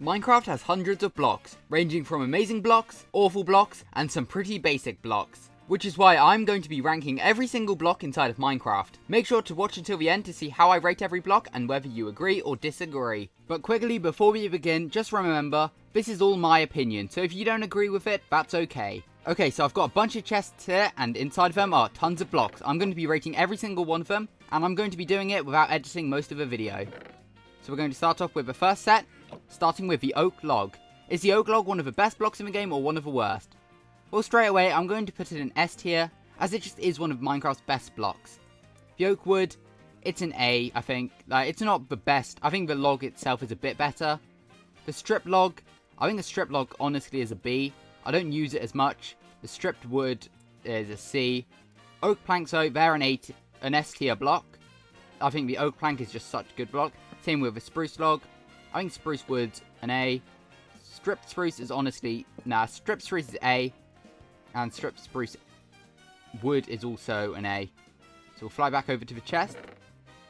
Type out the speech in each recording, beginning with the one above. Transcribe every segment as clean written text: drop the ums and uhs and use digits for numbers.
Minecraft has hundreds of blocks, ranging from amazing blocks, awful blocks, and some pretty basic blocks. Which is why I'm going to be ranking every single block inside of Minecraft. Make sure to watch until the end to see how I rate every block and whether you agree or disagree. But quickly, before we begin, just remember, this is all my opinion, so if you don't agree with it, that's okay. Okay, so I've got a bunch of chests here, and inside of them are tons of blocks. I'm going to be rating every single one of them, and I'm going to be doing it without editing most of the video. So we're going to start off with the first set, starting with the oak log. Is the oak log one of the best blocks in the game or one of the worst? Well, straight away, I'm going to put it in S tier, as it just is one of Minecraft's best blocks. The oak wood, it's an A, I think. It's not the best. I think the log itself is a bit better. The strip log, I think the strip log honestly is a B. I don't use it as much. The stripped wood is a C. Oak planks, though, they're an S tier block. I think the oak plank is just such a good block. Same with the spruce log. I think spruce wood's an A. Stripped spruce is honestly... stripped spruce is A. And stripped spruce wood is also an A. So we'll fly back over to the chest.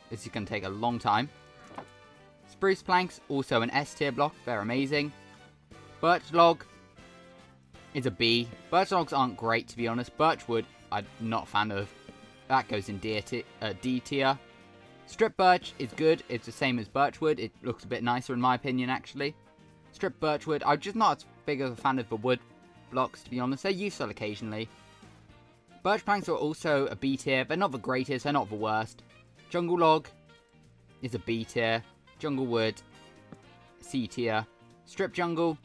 This is going to take a long time. Spruce planks, also an S tier block. They're amazing. Birch log is a B. Birch logs aren't great, to be honest. Birch wood, I'm not a fan of. That goes in D tier. Strip birch is good. It's the same as birch wood. It looks a bit nicer in my opinion, actually. Strip birch wood, I'm just not as big of a fan of the wood blocks, to be honest. They're useful occasionally. Birch planks are also a B tier. They're not the greatest, they're not the worst. Jungle log is a B tier. Jungle wood, C tier. Strip jungle,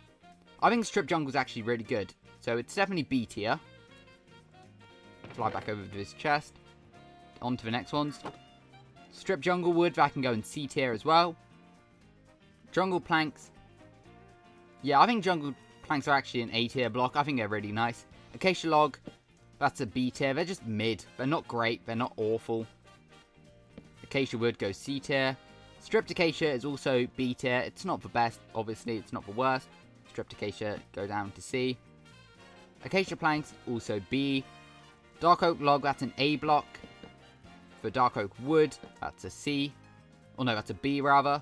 I think strip jungle is actually really good. So it's definitely B tier. Fly back over to this chest. On to the next ones. Strip jungle wood, that can go in C tier as well. Jungle planks. Yeah, I think jungle planks are actually an A tier block. I think they're really nice. Acacia log, that's a B tier. They're just mid. They're not great. They're not awful. Acacia wood goes C tier. Stripped acacia is also B tier. It's not the best, obviously. It's not the worst. Stripped acacia go down to C. Acacia planks, also B. Dark oak log, that's an A block. For dark oak wood, that's a C. Oh no, that's a B rather.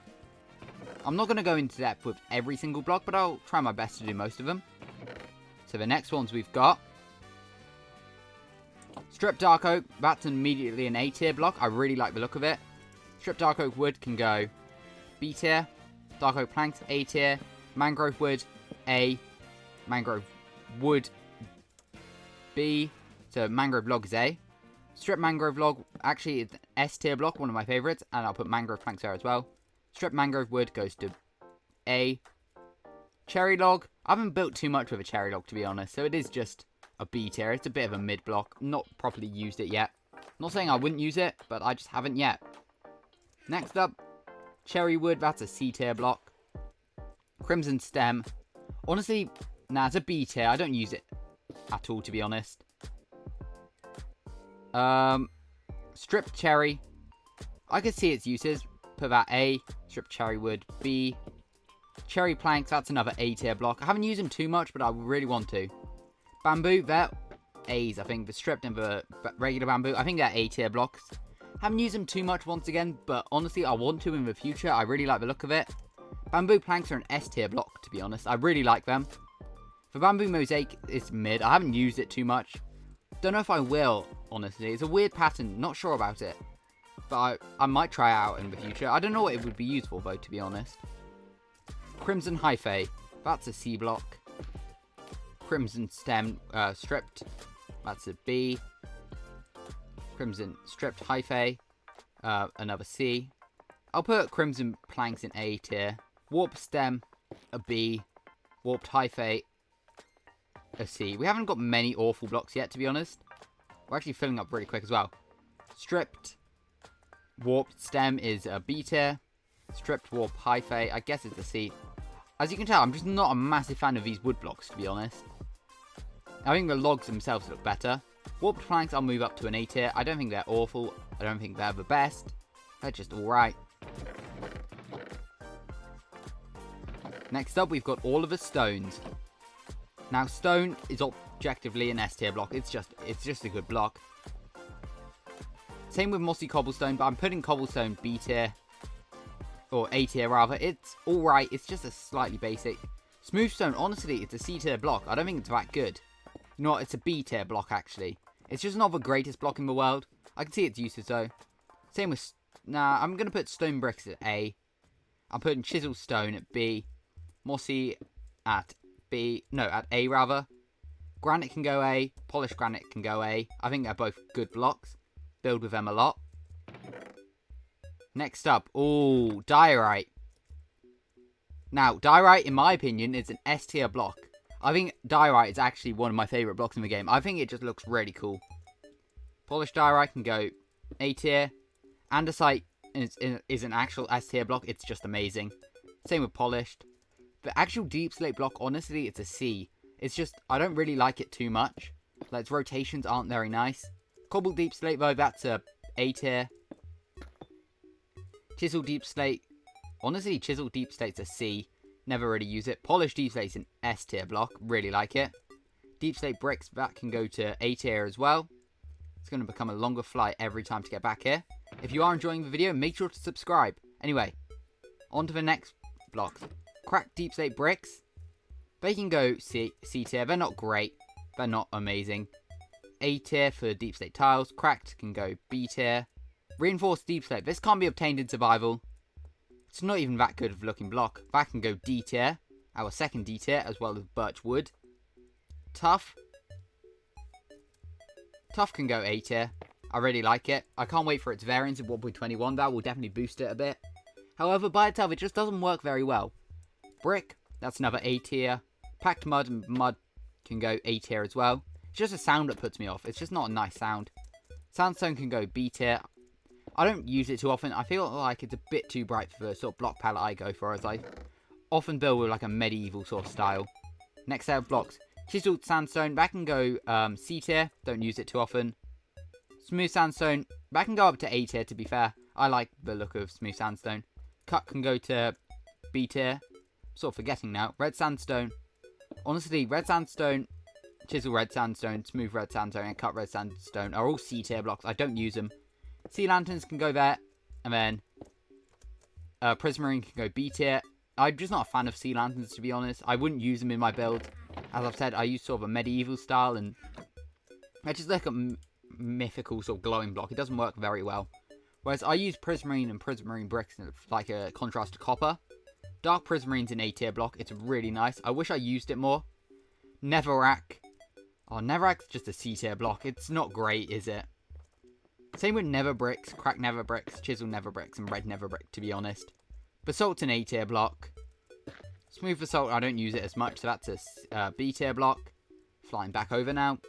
I'm not going to go into depth with every single block, but I'll try my best to do most of them. So the next ones we've got. Stripped dark oak, that's immediately an A tier block. I really like the look of it. Stripped dark oak wood can go B tier. Dark oak planks, A tier. Mangrove wood, A. Mangrove wood, B. So mangrove log is A. Strip mangrove log, actually it's an S tier block, one of my favourites, and I'll put mangrove planks there as well. Strip mangrove wood goes to A. Cherry log, I haven't built too much with a cherry log, to be honest, so it is just a B tier. It's a bit of a mid block, not properly used it yet. Not saying I wouldn't use it, but I just haven't yet. Next up, cherry wood, that's a C tier block. Crimson stem, honestly, it's a B tier. I don't use it at all, to be honest. Stripped cherry, I could see its uses. Put that A. Stripped cherry wood, B. Cherry planks, that's another A tier block. I haven't used them too much, but I really want to. Bamboo, they're A's, I think. The stripped and the regular bamboo, I think they're A tier blocks. Haven't used them too much once again, but honestly, I want to in the future. I really like the look of it. Bamboo planks are an S tier block, to be honest. I really like them. For bamboo mosaic, it's mid. I haven't used it too much. Don't know if I will, honestly. It's a weird pattern. Not sure about it. But I might try it out in the future. I don't know what it would be used for, though, to be honest. Crimson hyphae. That's a C block. Crimson stem stripped. That's a B. Crimson stripped hyphae. Another C. I'll put crimson planks in A tier. Warped stem, a B. Warped hyphae, a C. We haven't got many awful blocks yet, to be honest. We're actually filling up really quick as well. Stripped warped stem is a B tier. Stripped warp hyphae, I guess it's a C. As you can tell, I'm just not a massive fan of these wood blocks, to be honest. I think the logs themselves look better. Warped planks I'll move up to an A tier. I don't think they're awful. I don't think they're the best. They're just alright. Next up, we've got all of the stones. Now, stone is objectively an S tier block. It's just a good block. Same with mossy cobblestone, but I'm putting cobblestone B tier. or A tier rather. It's alright, it's just a slightly basic. Smooth stone, honestly, it's a C tier block. I don't think it's that good. You know what, it's a B tier block actually. It's just not the greatest block in the world. I can see its uses though. Same with, nah, I'm going to put stone bricks at A. I'm putting chisel stone at B. Mossy at B, no, at A rather. Granite can go A, polished granite can go A. I think they're both good blocks. Build with them a lot. Next up, ooh, diorite. Now, diorite, in my opinion, is an S tier block. I think diorite is actually one of my favourite blocks in the game. I think it just looks really cool. Polished diorite can go A tier. Andesite is an actual S tier block. It's just amazing. Same with polished. The actual deep slate block, honestly, it's a C. It's just, I don't really like it too much. Like, its rotations aren't very nice. Cobble deep slate, though, that's a A tier. Chisel deep slate. Honestly, chisel deep slate's a C. Never really use it. Polished deep slate's an S tier block. Really like it. Deep slate bricks, that can go to A tier as well. It's going to become a longer flight every time to get back here. If you are enjoying the video, make sure to subscribe. Anyway, on to the next blocks. Cracked deep slate bricks. They can go C tier. They're not great. They're not amazing. A tier for deep slate tiles. Cracked can go B tier. Reinforced deep slate. This can't be obtained in survival. It's not even that good of a looking block. That can go D tier. Our second D tier, as well as birch wood. Tough. Tough can go A tier. I really like it. I can't wait for its variance in 1.21. That will definitely boost it a bit. However, by itself, it just doesn't work very well. Brick, that's another A tier. Packed mud and mud can go A tier as well. It's just a sound that puts me off. It's just not a nice sound. Sandstone can go B tier. I don't use it too often. I feel like it's a bit too bright for the sort of block palette I go for, as I often build with like a medieval sort of style. Next set of blocks. Chiseled sandstone, that can go C tier. Don't use it too often. Smooth sandstone, that can go up to A tier, to be fair. I like the look of smooth sandstone. Cut can go to B tier. Sort of forgetting now. Red sandstone. Honestly, red sandstone, chisel red sandstone, smooth red sandstone, and cut red sandstone are all C tier blocks. I don't use them. Sea lanterns can go there. And then prismarine can go B tier. I'm just not a fan of sea lanterns, to be honest. I wouldn't use them in my build. As I've said, I use sort of a medieval style, and I just like a mythical sort of glowing block. It doesn't work very well. Whereas I use prismarine and prismarine bricks like a contrast to copper. Dark prismarine's an A tier block. It's really nice. I wish I used it more. Netherrack. Oh, Netherrack's just a C tier block. It's not great, is it? Same with nether bricks, cracked nether bricks, chisel nether bricks, and red nether brick, to be honest. Basalt's an A tier block. Smooth basalt, I don't use it as much, so that's a B tier block. Flying back over now.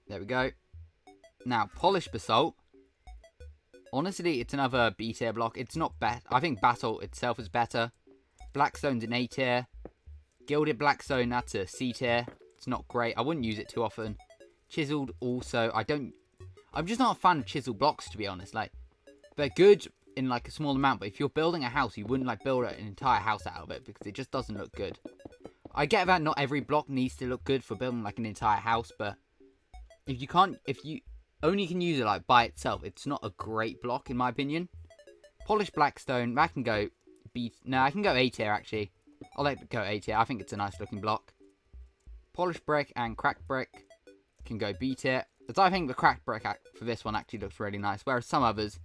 There we go. Now, polished basalt. Honestly, it's another B tier block. It's not bad. I think basalt itself is better. Blackstone's an A tier. Gilded blackstone, that's a C tier. It's not great. I wouldn't use it too often. Chiseled also. I'm just not a fan of chiseled blocks, to be honest. Like, they're good in like a small amount, but if you're building a house, you wouldn't like build an entire house out of it because it just doesn't look good. I get that not every block needs to look good for building like an entire house, but if you only can use it like by itself, it's not a great block in my opinion. Polished blackstone, that can go B. No, I can go A tier actually. I'll let it go A tier. I think it's a nice looking block. Polished brick and cracked brick can go B tier. As I think the cracked brick for this one actually looks really nice, whereas some others,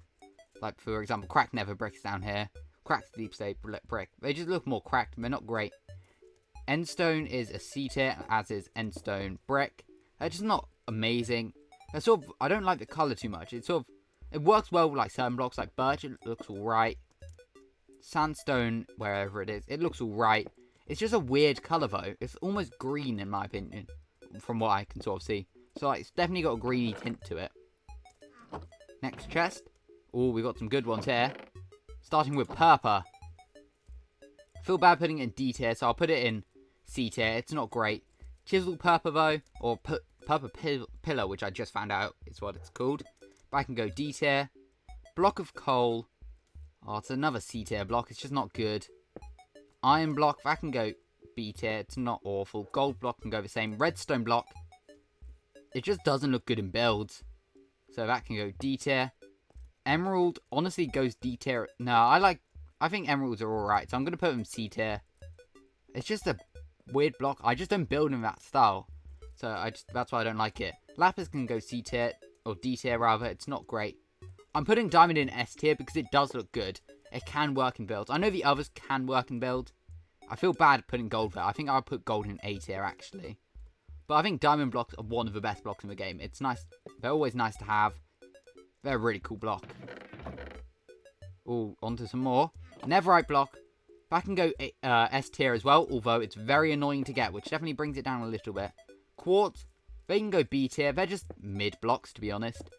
like for example cracked nether bricks down here, cracked deep slate brick, they just look more cracked. They're not great. Endstone is a C tier, as is endstone brick. They're just not amazing. They're sort of, I don't like the colour too much. It works well with like certain blocks, like birch. It looks alright. Sandstone, wherever it is, it looks alright. It's just a weird colour though. It's almost green in my opinion, from what I can sort of see. So like, it's definitely got a greeny tint to it. Next chest. Oh, we got some good ones here. Starting with purple. I feel bad putting it in D tier, so I'll put it in C tier. It's not great. Chiseled purple though, or purple pillar, which I just found out is what it's called. But I can go D tier. Block of coal. Oh, it's another C tier block. It's just not good. Iron block, that can go B tier. It's not awful. Gold block can go the same. Redstone block. It just doesn't look good in builds. So that can go D tier. Emerald honestly goes D tier. No, I think emeralds are alright, so I'm going to put them C tier. It's just a weird block. I just don't build in that style. So that's why I don't like it. Lapis can go C tier, or D tier rather. It's not great. I'm putting diamond in S tier because it does look good. It can work in builds. I know the others can work in build. I feel bad putting gold there. I think I'll put gold in A tier actually. But I think diamond blocks are one of the best blocks in the game. It's nice. They're always nice to have. They're a really cool block. Oh, onto some more. Netherite block. That can go S tier as well, although it's very annoying to get, which definitely brings it down a little bit. Quartz, they can go B tier. They're just mid blocks, to be honest.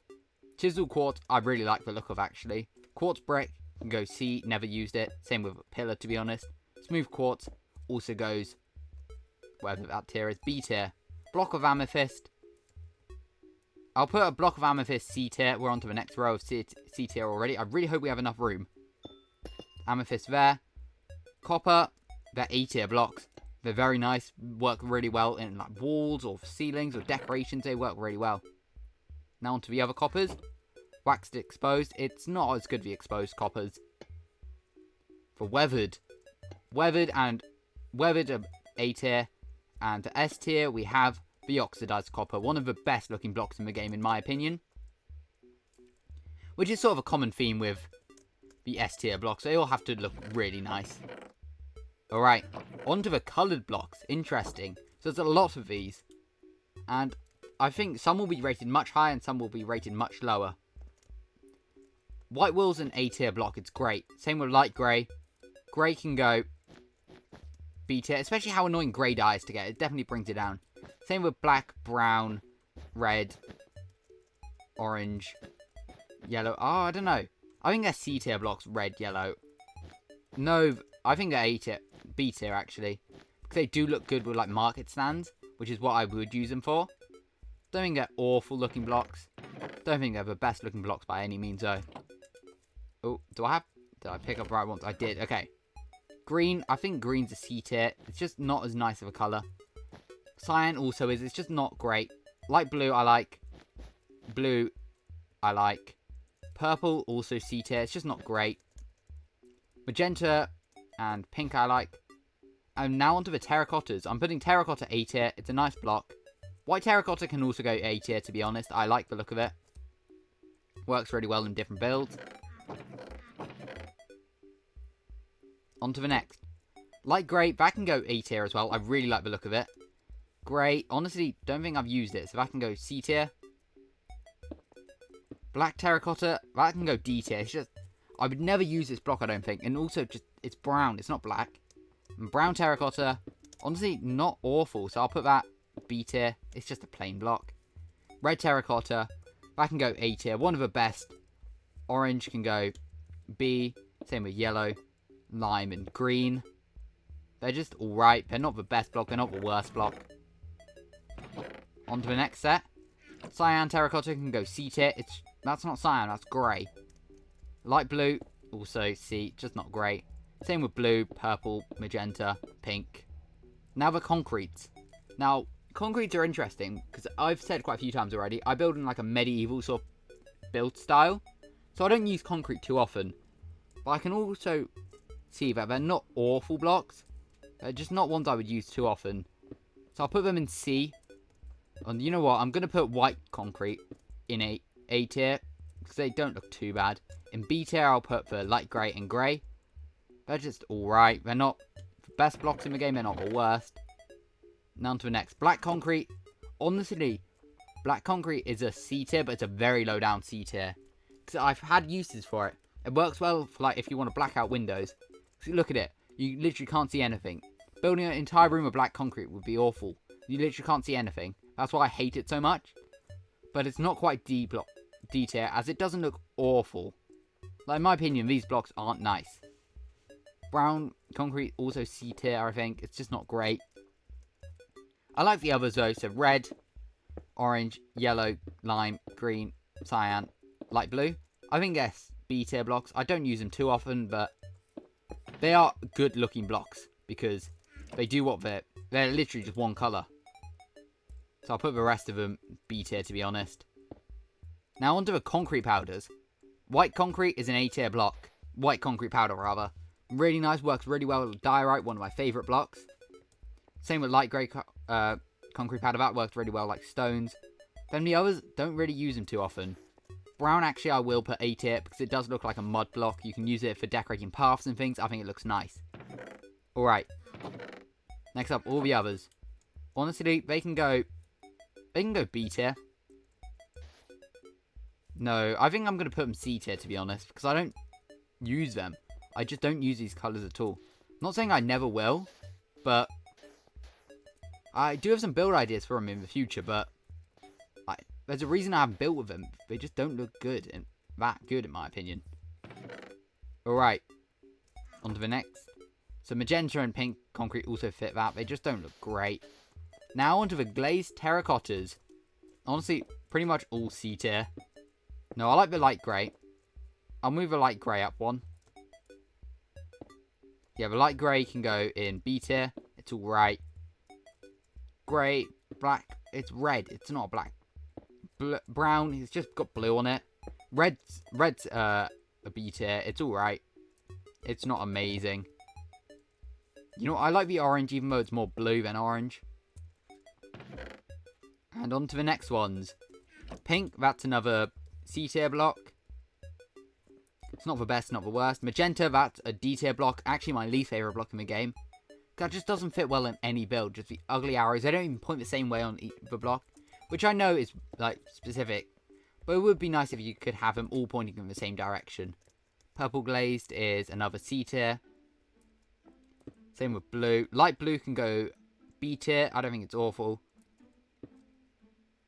Chisel quartz, I really like the look of, actually. Quartz brick can go C, never used it. Same with pillar, to be honest. Smooth quartz also goes, whatever that tier is, B tier. Block of amethyst. I'll put a block of amethyst C tier. We're on to the next row of C tier already. I really hope we have enough room. Amethyst there. Copper, they're A tier blocks. They're very nice, work really well in like walls or ceilings or decorations. They work really well. Now onto the other coppers. Waxed exposed. It's not as good the exposed coppers. For weathered. Weathered are A tier. And to S tier we have the oxidized copper. One of the best looking blocks in the game in my opinion. Which is sort of a common theme with the S tier blocks. They all have to look really nice. Alright, onto the coloured blocks. Interesting. So there's a lot of these. And I think some will be rated much higher and some will be rated much lower. White wool's an A tier block. It's great. Same with light grey. Grey can go B tier. Especially how annoying grey dye is to get. It definitely brings it down. Same with black, brown, red, orange, yellow. Oh, I don't know. I think they're C tier blocks. Red, yellow. No, I think they're A tier. B tier actually, because they do look good with like market stands, which is what I would use them for. Don't think they're awful looking blocks. Don't think they're the best looking blocks by any means though. Oh, did I pick up the right ones? I did. Okay. Green, I think green's a C tier. It's just not as nice of a colour. Cyan also is. It's just not great. Light blue I like. Blue I like. Purple also C tier. It's just not great. Magenta and pink I like. And now onto the terracottas. I'm putting terracotta A tier. It's a nice block. White terracotta can also go A tier, to be honest. I like the look of it. Works really well in different builds. On to the next. Light grey, that can go A tier as well. I really like the look of it. Grey, honestly, don't think I've used it, so that can go C tier. Black terracotta, that can go D tier. It's just, I would never use this block, I don't think. And also, just it's brown, it's not black. And brown terracotta, honestly, not awful. So I'll put that B tier. It's just a plain block. Red terracotta, that can go A tier. One of the best. Orange can go B. Same with yellow, lime, and green. They're just alright. They're not the best block. They're not the worst block. On to the next set. Cyan terracotta can go C tier. That's not cyan, that's grey. Light blue, also C, just not great. Same with blue, purple, magenta, pink. Now the concretes. Now, concretes are interesting, because I've said quite a few times already, I build in like a medieval sort of build style. So I don't use concrete too often. But I can also see that they're not awful blocks. They're just not ones I would use too often. So I'll put them in C. And you know what, I'm going to put white concrete in A tier, because they don't look too bad. In B tier, I'll put the light grey and grey. They're just alright. They're not the best blocks in the game. They're not the worst. Now on to the next. Black concrete. Honestly, black concrete is a C tier, but it's a very low down C tier. Because I've had uses for it. It works well for like if you want to black out windows. So look at it. You literally can't see anything. Building an entire room of black concrete would be awful. You literally can't see anything. That's why I hate it so much. But it's not quite D tier, as it doesn't look awful. Like in my opinion, these blocks aren't nice. Brown concrete, also C tier, I think. It's just not great. I like the others though. So red, orange, yellow, lime, green, cyan, light blue. I think yes, B tier blocks. I don't use them too often, but they are good looking blocks because they do what they're literally just one colour. So I'll put the rest of them B tier, to be honest. Now onto the concrete powders. White concrete is an A tier block. White concrete powder, rather. Really nice, works really well with diorite, one of my favourite blocks. Same with light grey concrete powder, that works really well like stones. Then the others, don't really use them too often. Brown, actually, I will put A tier because it does look like a mud block. You can use it for decorating paths and things. I think it looks nice. Alright. Next up, all the others. Honestly, they can go B tier. No, I think I'm going to put them C tier, to be honest, because I don't use them. I just don't use these colours at all. I'm not saying I never will, but I do have some build ideas for them in the future, but there's a reason I haven't built with them. They just don't look good, and that good in my opinion. Alright, on to the next. So magenta and pink concrete also fit that. They just don't look great. Now onto the glazed terracottas. Honestly, pretty much all C tier. No, I like the light grey. I'll move the light grey up one. Yeah, the light grey can go in B tier. It's alright. Grey, black, it's red. It's not black. Brown, it's just got blue on it. Red's a B tier. It's alright. It's not amazing. You know, I like the orange even though it's more blue than orange. And on to the next ones. Pink, that's another C tier block. It's not the best, not the worst. Magenta, that's a D tier block. Actually, my least favourite block in the game. That just doesn't fit well in any build. Just the ugly arrows. They don't even point the same way on the block. Which I know is, like, specific. But it would be nice if you could have them all pointing in the same direction. Purple glazed is another C tier. Same with blue. Light blue can go B tier. I don't think it's awful.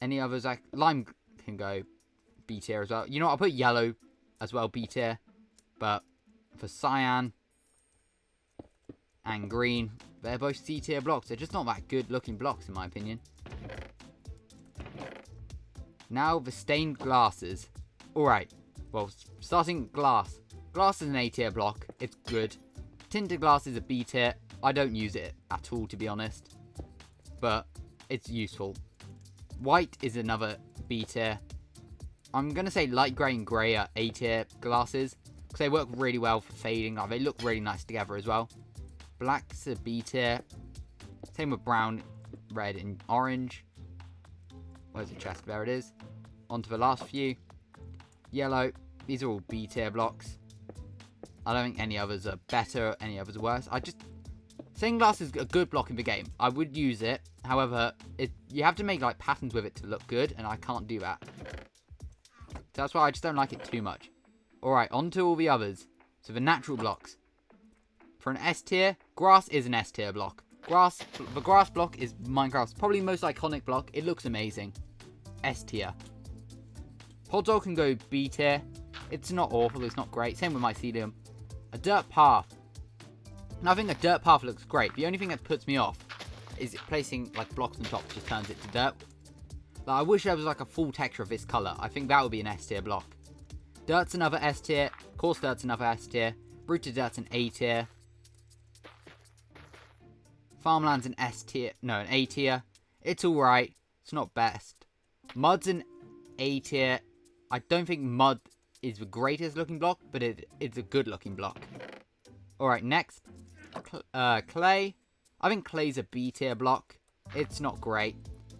Any others? Like lime can go B tier as well. You know what? I'll put yellow as well, B tier. But for cyan and green, they're both C tier blocks. They're just not that good looking blocks in my opinion. Now the stained glasses. Alright. Well, starting glass. Glass is an A tier block. It's good. Tinted glass is a B tier. I don't use it at all, to be honest. But it's useful. White is another B tier. I'm going to say light grey and grey are A tier glasses. Because they work really well for fading. Like, they look really nice together as well. Black's a B tier. Same with brown, red and orange. Where's the chest? There it is. On to the last few. Yellow. These are all B tier blocks. I don't think any others are better, any others are worse. Stained glass is a good block in the game. I would use it. However, you have to make like patterns with it to look good, and I can't do that. So that's why I just don't like it too much. Alright, on to all the others. So the natural blocks. For an S tier, grass is an S tier block. The grass block is Minecraft's probably most iconic block. It looks amazing. S tier. Podzol can go B tier. It's not awful, it's not great. Same with mycelium. A dirt path. Now I think a dirt path looks great. The only thing that puts me off is placing like blocks on top just turns it to dirt. Like, I wish there was like a full texture of this colour. I think that would be an S tier block. Dirt's another S tier. Coarse dirt's another S tier. Rooted dirt's an A tier. Farmland's an S tier. No, an A tier. It's alright. It's not best. Mud's an A tier. I don't think mud is the greatest looking block, but it's a good looking block. Alright, next. Clay. I think clay's a B tier block. It's not great.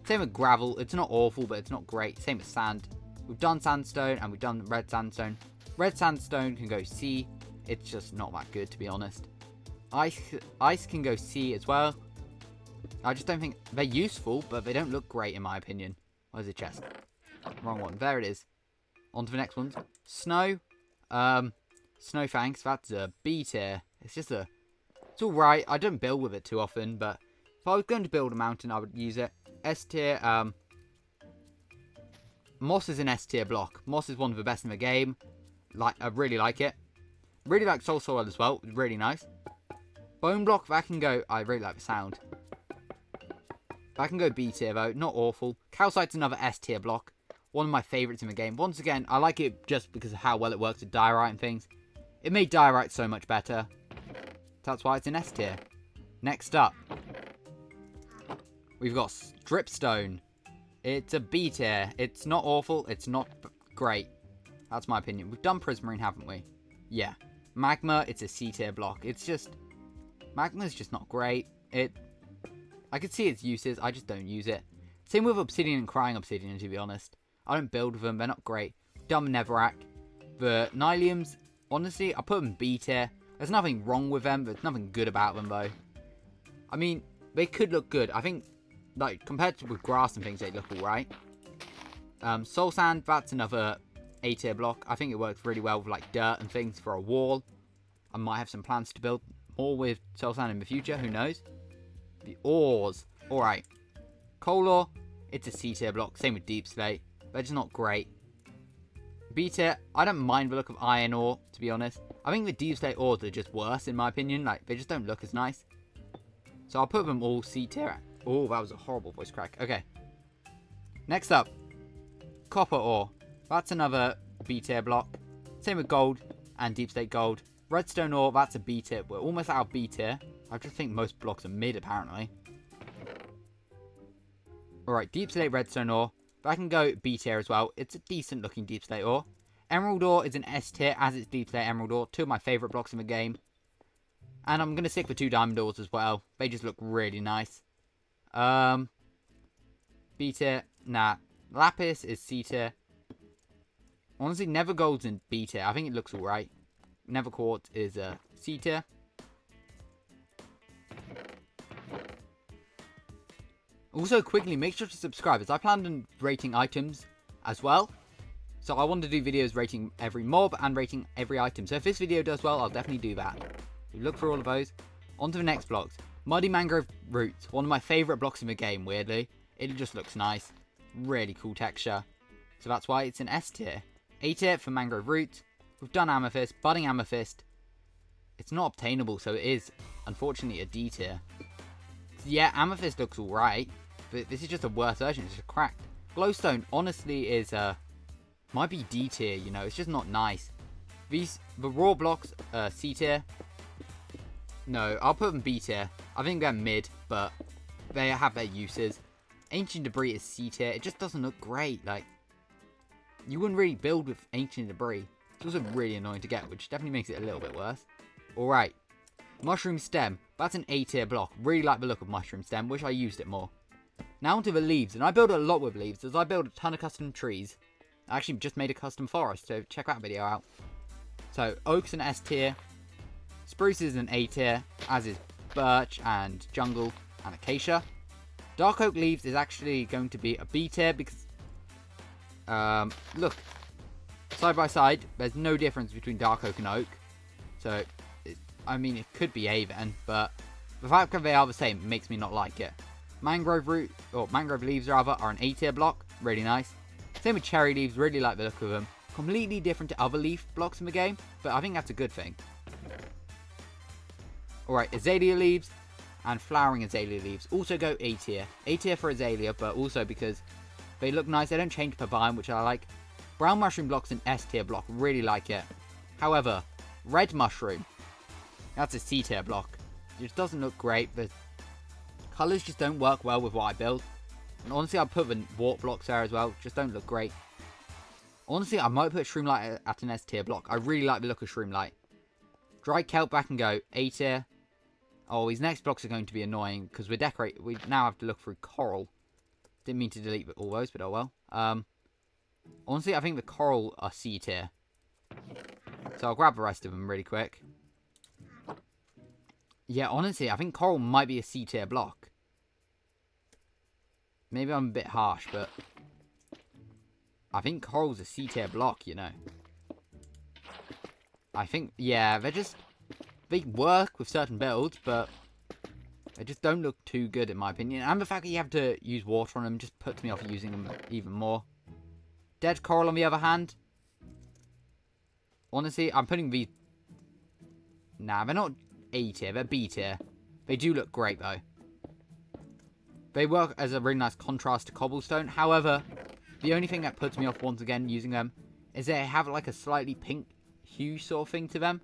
Same with gravel. It's not awful, but it's not great. Same with sand. We've done sandstone and we've done red sandstone. Red sandstone can go C. It's just not that good, to be honest. Ice can go C as well. I just don't think they're useful, but they don't look great in my opinion. Where's the chest? Wrong one. There it is. On to the next ones. Snow. Snow Fangs. That's a B tier. It's just it's alright. I don't build with it too often, but if I was going to build a mountain, I would use it. S tier. Moss is an S tier block. Moss is one of the best in the game. I really like it. Really like Soul Soil as well. It's really nice. Bone block, that can go... I really like the sound. That can go B tier though. Not awful. Calcite's another S tier block. One of my favourites in the game. Once again, I like it just because of how well it works with diorite and things. It made diorite so much better. That's why it's an S tier. Next up. We've got Dripstone. It's a B tier. It's not awful. It's not great. That's my opinion. We've done Prismarine, haven't we? Yeah. Magma, it's a C tier block. It's just... Magma's just not great. I could see its uses, I just don't use it. Same with Obsidian and Crying Obsidian, to be honest. I don't build with them, they're not great. Dumb Netherrack. The Nyliums, honestly, I put them B tier. There's nothing wrong with them, there's nothing good about them, though. I mean, they could look good. I think, like, compared to with grass and things, they look alright. Soul Sand, that's another A tier block. I think it works really well with, like, dirt and things for a wall. I might have some plans to build more with Soul Sand in the future, who knows. The ores, alright. Coal ore, it's a C tier block. Same with Deep Slate. They're just not great. B tier, I don't mind the look of iron ore, to be honest. I think the Deep Slate ores are just worse, in my opinion. Like, they just don't look as nice. So I'll put them all C tier. Oh, that was a horrible voice crack. Okay. Next up, copper ore. That's another B tier block. Same with gold and Deep Slate gold. Redstone ore, that's a B tier. We're almost out of B tier. I just think most blocks are mid, apparently. Alright, Deep Slate redstone ore. But I can go B tier as well. It's a decent looking Deep Slate ore. Emerald ore is an S tier, as it's Deep Slate emerald ore. Two of my favourite blocks in the game. And I'm going to stick with 2 diamond ores as well. They just look really nice. B tier. Nah. Lapis is C tier. Honestly, Nether Gold's in B tier. I think it looks alright. Nether Quartz is C tier. Also, quickly, make sure to subscribe, as I planned on rating items as well. So I want to do videos rating every mob and rating every item. So if this video does well, I'll definitely do that. We look for all of those. On to the next blocks. Muddy Mangrove Roots. One of my favourite blocks in the game, weirdly. It just looks nice. Really cool texture. So that's why it's an S tier. A tier for Mangrove Roots. We've done Amethyst. Budding Amethyst. It's not obtainable, so it is, unfortunately, a D tier. Yeah, Amethyst looks alright, but this is just a worse version. It's just cracked. Glowstone, honestly, is might be D tier, you know. It's just not nice. The raw blocks, C tier. No, I'll put them B tier. I think they're mid, but they have their uses. Ancient Debris is C tier. It just doesn't look great. Like, you wouldn't really build with Ancient Debris. It's also really annoying to get, which definitely makes it a little bit worse. Alright. Mushroom Stem. That's an A tier block. Really like the look of Mushroom Stem. Wish I used it more. Now onto the leaves. And I build a lot with leaves, as I build a ton of custom trees. I actually just made a custom forest, so check that video out. So, Oak's an S tier. Spruce is an A tier, as is Birch and Jungle and Acacia. Dark Oak Leaves is actually going to be a B tier because... look. Side by side, there's no difference between Dark Oak and Oak. So, I mean, it could be A then, but the fact that they are the same makes me not like it. Mangrove Leaves rather, are an A tier block. Really nice. Same with Cherry Leaves, really like the look of them. Completely different to other leaf blocks in the game, but I think that's a good thing. Alright, Azalea Leaves and Flowering Azalea Leaves also go A tier. A tier for Azalea, but also because they look nice. They don't change per biome, which I like. Brown Mushroom block's an S tier block. Really like it. However, Red Mushroom, that's a C tier block. It just doesn't look great. The colours just don't work well with what I build. And honestly, I'll put the Wart blocks there as well. Just don't look great. Honestly, I might put Shroomlight at an S tier block. I really like the look of Shroomlight. Dry Kelp back and go A tier. Oh, these next blocks are going to be annoying because we now have to look through Coral. Didn't mean to delete all those, but oh well. Honestly, I think the Coral are C tier. So I'll grab the rest of them really quick. Yeah, honestly, I think Coral might be a C tier block. Maybe I'm a bit harsh, but I think Coral's a C tier block, you know. I think, yeah, they work with certain builds, but they just don't look too good in my opinion. And the fact that you have to use water on them just puts me off using them even more. Dead Coral, on the other hand, honestly, I'm putting these... Nah, they're not A tier, they're B tier. They do look great, though. They work as a really nice contrast to Cobblestone. However, the only thing that puts me off once again using them is they have like a slightly pink hue sort of thing to them.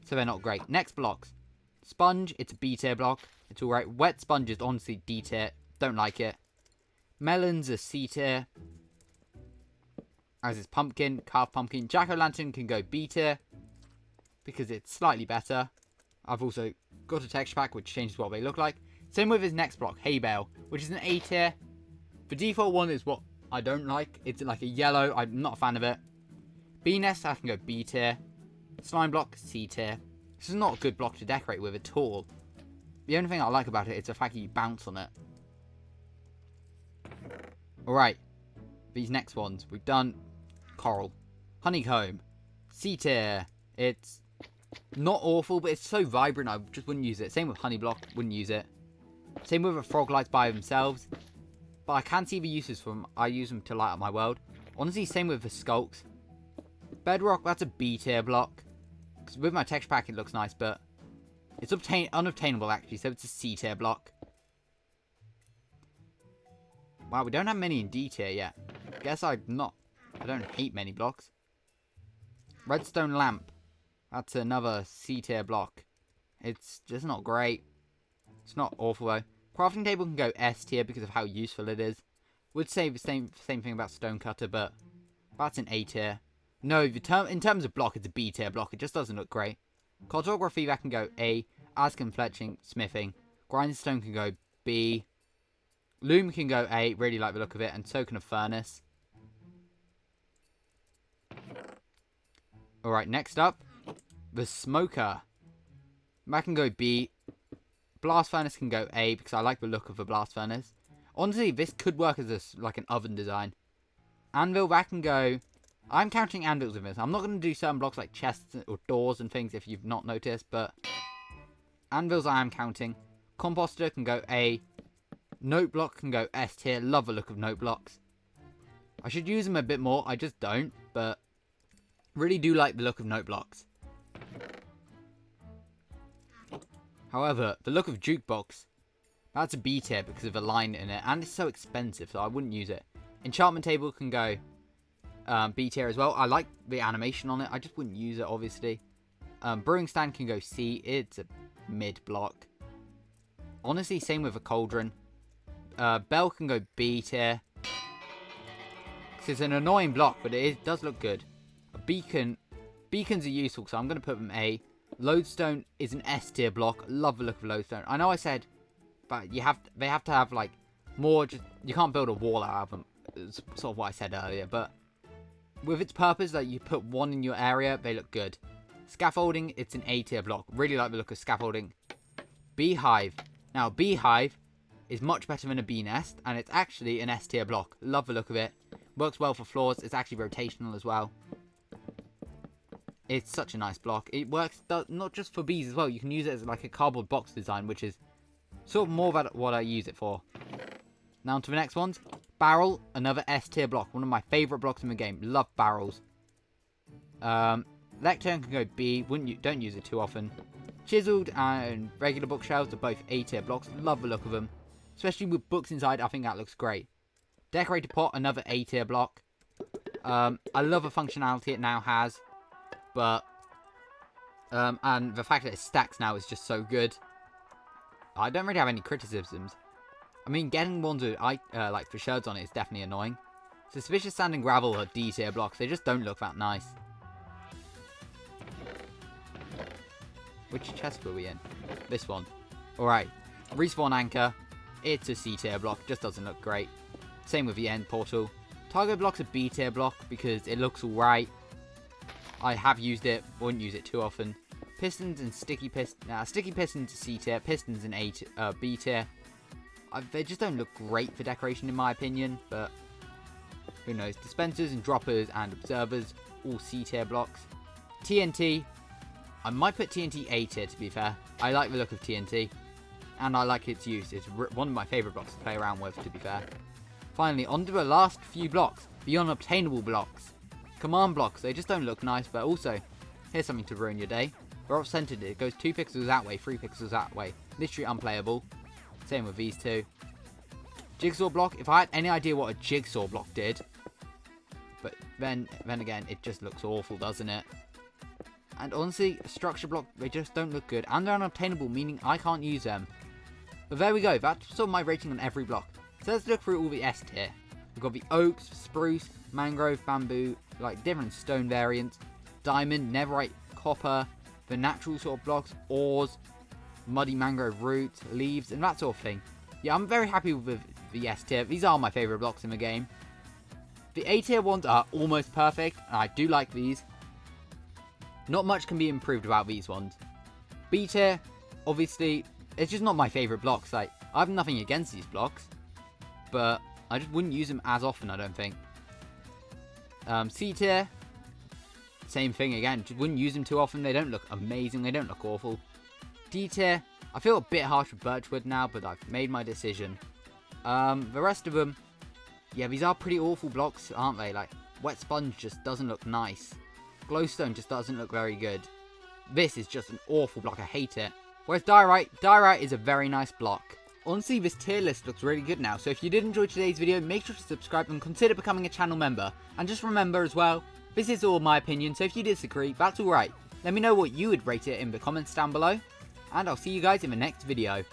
So they're not great. Next blocks. Sponge, it's a B tier block. It's alright. Wet Sponge is honestly D tier. Don't like it. Melons are C tier. as is pumpkin, carved pumpkin. Jack-o'-lantern can go B tier because it's slightly better. I've also got a texture pack which changes what they look like. Same with his next block, hay bale, which is an A tier. The default one is what I don't like. It's like a yellow. I'm not a fan of it. Bee nest, I can go B tier. Slime block, C tier. This is not a good block to decorate with at all. The only thing I like about it is the fact that you bounce on it. Alright. These next ones. We've done coral. Honeycomb. C tier. It's not awful, but it's so vibrant I just wouldn't use it. Same with honey block. Wouldn't use it. Same with the frog lights by themselves. But I can see the uses for them. I use them to light up my world. Honestly, same with the skulks. Bedrock, that's a B tier block. Because with my texture pack it looks nice, but it's unobtainable actually, so it's a C tier block. Wow, we don't have many in D tier yet. Guess I don't hate many blocks. Redstone lamp. That's another C tier block. It's just not great. It's not awful though. Crafting table can go S tier because of how useful it is. Would say the same thing about stone cutter, but that's an A tier. No, in terms of block, it's a B tier block. It just doesn't look great. Cartography, that can go A. As can fletching, smithing. Grindstone can go B. Loom can go A. Really like the look of it. And so can a furnace. Alright, next up. The smoker. That can go B. Blast furnace can go A because I like the look of the blast furnace. Honestly, this could work as like an oven design. Anvil, that can go... I'm counting anvils in this. I'm not going to do certain blocks like chests or doors and things if you've not noticed, but anvils I am counting. Composter can go A. Note block can go S tier. Love the look of note blocks. I should use them a bit more. I just don't, but really do like the look of note blocks. However, the look of jukebox, that's a B tier because of the line in it, and it's so expensive, so I wouldn't use it. Enchantment table can go B tier as well. I like the animation on it. I just wouldn't use it, obviously. Brewing stand can go C. It's a mid block. Honestly, same with a cauldron. Bell can go B tier. It's an annoying block, but it does look good. A beacon. Beacons are useful, so I'm going to put them A. Lodestone is an S tier block. Love the look of lodestone. I know I said, but they have to have like more. Just you can't build a wall out of them. It's sort of what I said earlier, but with its purpose that you put one in your area, they look good. Scaffolding, it's an A tier block. Really like the look of scaffolding. Beehive. Now, beehive is much better than a bee nest, and it's actually an S tier block. Love the look of it. Works well for floors. It's actually rotational as well. It's such a nice block. It works not just for bees as well. You can use it as like a cardboard box design, which is sort of more about what I use it for. Now on to the next ones. Barrel, another S tier block. One of my favourite blocks in the game. Love barrels. Lectern can go B. Don't use it too often. Chiseled and regular bookshelves are both A tier blocks. Love the look of them. Especially with books inside, I think that looks great. Decorator pot, another A tier block. I love the functionality it now has. But, and the fact that it stacks now is just so good. I don't really have any criticisms. I mean, getting ones with like for sherds on it is definitely annoying. Suspicious sand and gravel are D tier blocks. They just don't look that nice. Which chest were we in? This one. Alright. Respawn anchor. It's a C tier block. Just doesn't look great. Same with the end portal. Target block's a B tier block because it looks alright. I have used it. Wouldn't use it too often. Pistons and sticky pistons. Sticky pistons C tier. Pistons and B tier. They just don't look great for decoration in my opinion. But who knows. Dispensers and droppers and observers. All C tier blocks. TNT. I might put TNT A tier to be fair. I like the look of TNT. And I like its use. It's one of my favourite blocks to play around with to be fair. Finally, on to the last few blocks. The unobtainable blocks. Command blocks. They just don't look nice. But also, here's something to ruin your day. We're off-centered. It goes 2 pixels that way, 3 pixels that way. Literally unplayable. Same with these two. Jigsaw block. If I had any idea what a jigsaw block did. But then again, it just looks awful, doesn't it? And honestly, structure block, they just don't look good. And they're unobtainable, meaning I can't use them. But there we go. That's sort of my rating on every block. So let's look through all the S tier. We've got the oaks, spruce, mangrove, bamboo, like different stone variants, diamond, netherite, copper, the natural sort of blocks, ores, muddy mangrove roots, leaves, and that sort of thing. Yeah, I'm very happy with the S tier. These are my favourite blocks in the game. The A tier ones are almost perfect, and I do like these. Not much can be improved about these ones. B tier, obviously, it's just not my favourite blocks. Like, I have nothing against these blocks, but I just wouldn't use them as often, I don't think. C tier, same thing again. Just wouldn't use them too often. They don't look amazing. They don't look awful. D tier, I feel a bit harsh with birchwood now, but I've made my decision. The rest of them, yeah, these are pretty awful blocks, aren't they? Like, wet sponge just doesn't look nice. Glowstone just doesn't look very good. This is just an awful block. I hate it. Whereas diorite is a very nice block. Honestly, this tier list looks really good now. So if you did enjoy today's video, make sure to subscribe and consider becoming a channel member. And just remember as well, this is all my opinion. So if you disagree, that's alright. Let me know what you would rate it in the comments down below. And I'll see you guys in the next video.